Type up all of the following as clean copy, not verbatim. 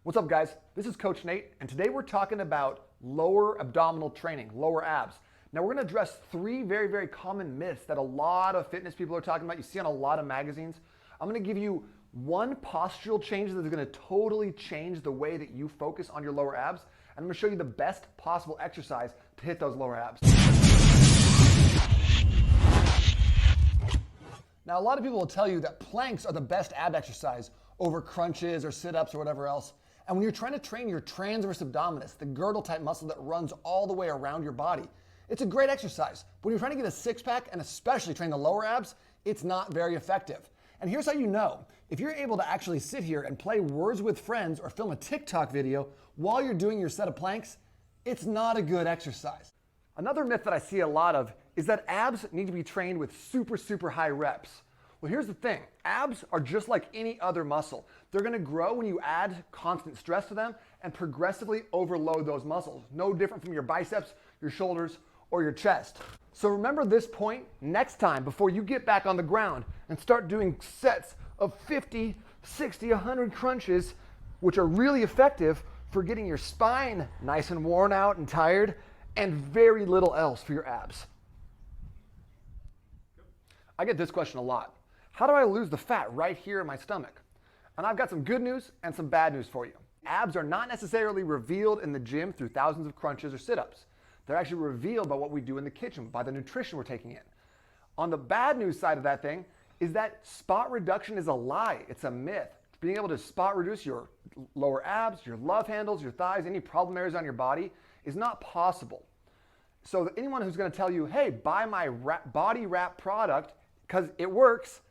What's up, guys? This is Coach Nate, and today we're talking about lower abdominal training, lower abs. Now we're going to address three very, very common myths that a lot of fitness people are talking about. You see on a lot of magazines. I'm going to give you one postural change that is going to totally change the way that you focus on your lower abs, and I'm going to show you the best possible exercise to hit those lower abs. Now, a lot of people will tell you that planks are the best ab exercise over crunches or sit-ups or whatever else. And when you're trying to train your transverse abdominis, the girdle type muscle that runs all the way around your body, it's a great exercise. But when you're trying to get a six-pack and especially train the lower abs, it's not very effective. And here's how you know. If you're able to actually sit here and play Words with Friends or film a TikTok video while you're doing your set of planks, it's not a good exercise. Another myth that I see a lot of is that abs need to be trained with super high reps. Well, here's the thing. Abs are just like any other muscle. They're going to grow when you add constant stress to them and progressively overload those muscles. No different from your biceps, your shoulders, or your chest. So remember this point next time before you get back on the ground and start doing sets of 50, 60, 100 crunches, which are really effective for getting your spine nice and worn out and tired, and very little else for your abs. I get this question a lot. How do I lose the fat right here in my stomach? And I've got some good news and some bad news for you. Abs are not necessarily revealed in the gym through thousands of crunches or sit-ups. They're actually revealed by what we do in the kitchen, by the nutrition we're taking in. On the bad news side of that thing is that spot reduction is a lie. It's a myth. Being able to spot reduce your lower abs, your love handles, your thighs, any problem areas on your body is not possible. So anyone who's going to tell you, hey, buy my body wrap product because it works,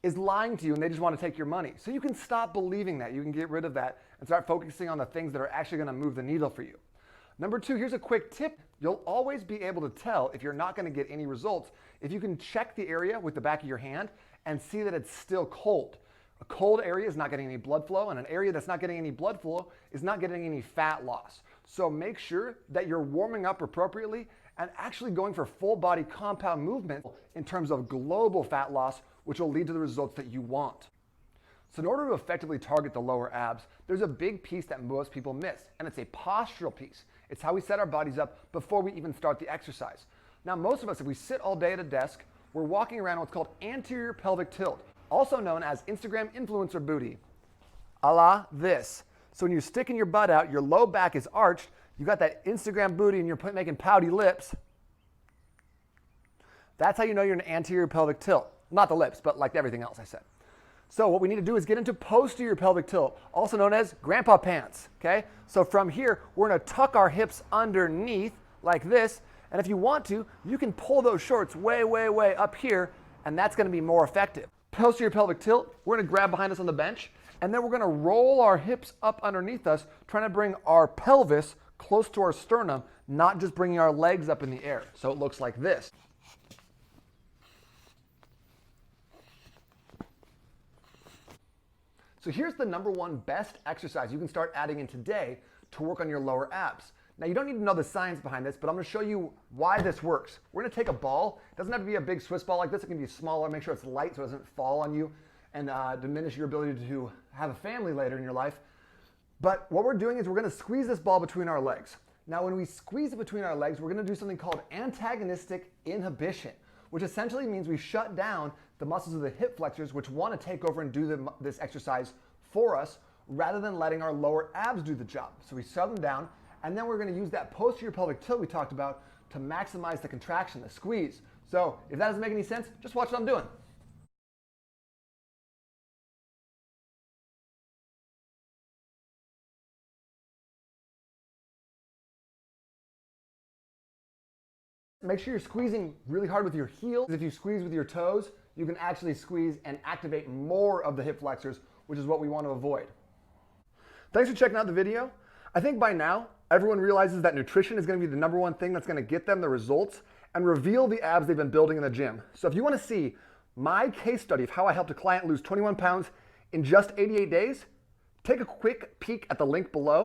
is lying to you, and they just want to take your money. So you can stop believing that. You can get rid of that and start focusing on the things that are actually going to move the needle for you. Number two, here's a quick tip. You'll always be able to tell if you're not going to get any results if you can check the area with the back of your hand and see that it's still cold. A cold area is not getting any blood flow, and an area that's not getting any blood flow is not getting any fat loss. So make sure that you're warming up appropriately and actually going for full body compound movement in terms of global fat loss, which will lead to the results that you want. So in order to effectively target the lower abs, there's a big piece that most people miss, and it's a postural piece. It's how we set our bodies up before we even start the exercise. Now, most of us, if we sit all day at a desk, we're walking around what's called anterior pelvic tilt, also known as Instagram influencer booty, a la this. So when you're sticking your butt out, your low back is arched, you got that Instagram booty and you're making pouty lips. That's how you know you're in an anterior pelvic tilt. Not the lips, but like everything else I said. So what we need to do is get into posterior pelvic tilt, also known as grandpa pants, okay? So from here, we're gonna tuck our hips underneath like this, and if you want to, you can pull those shorts way up here, and that's gonna be more effective. Posterior pelvic tilt, we're gonna grab behind us on the bench, and then we're gonna roll our hips up underneath us, trying to bring our pelvis close to our sternum, not just bringing our legs up in the air. So it looks like this. So here's the number one best exercise you can start adding in today to work on your lower abs. Now, you don't need to know the science behind this, but I'm going to show you why this works. We're going to take a ball. It doesn't have to be a big Swiss ball like this. It can be smaller. Make sure it's light so it doesn't fall on you and diminish your ability to have a family later in your life. But what we're doing is we're going to squeeze this ball between our legs. Now, when we squeeze it between our legs, we're going to do something called antagonistic inhibition, which essentially means we shut down the muscles of the hip flexors, which want to take over and do this exercise for us, rather than letting our lower abs do the job. So we shut them down, and then we're going to use that posterior pelvic tilt we talked about to maximize the contraction, the squeeze. So if that doesn't make any sense, just watch what I'm doing. Make sure you're squeezing really hard with your heels. If you squeeze with your toes, you can actually squeeze and activate more of the hip flexors, which is what we want to avoid. Thanks for checking out the video. I think by now, everyone realizes that nutrition is going to be the number one thing that's going to get them the results and reveal the abs they've been building in the gym. So if you want to see my case study of how I helped a client lose 21 pounds in just 88 days, take a quick peek at the link below.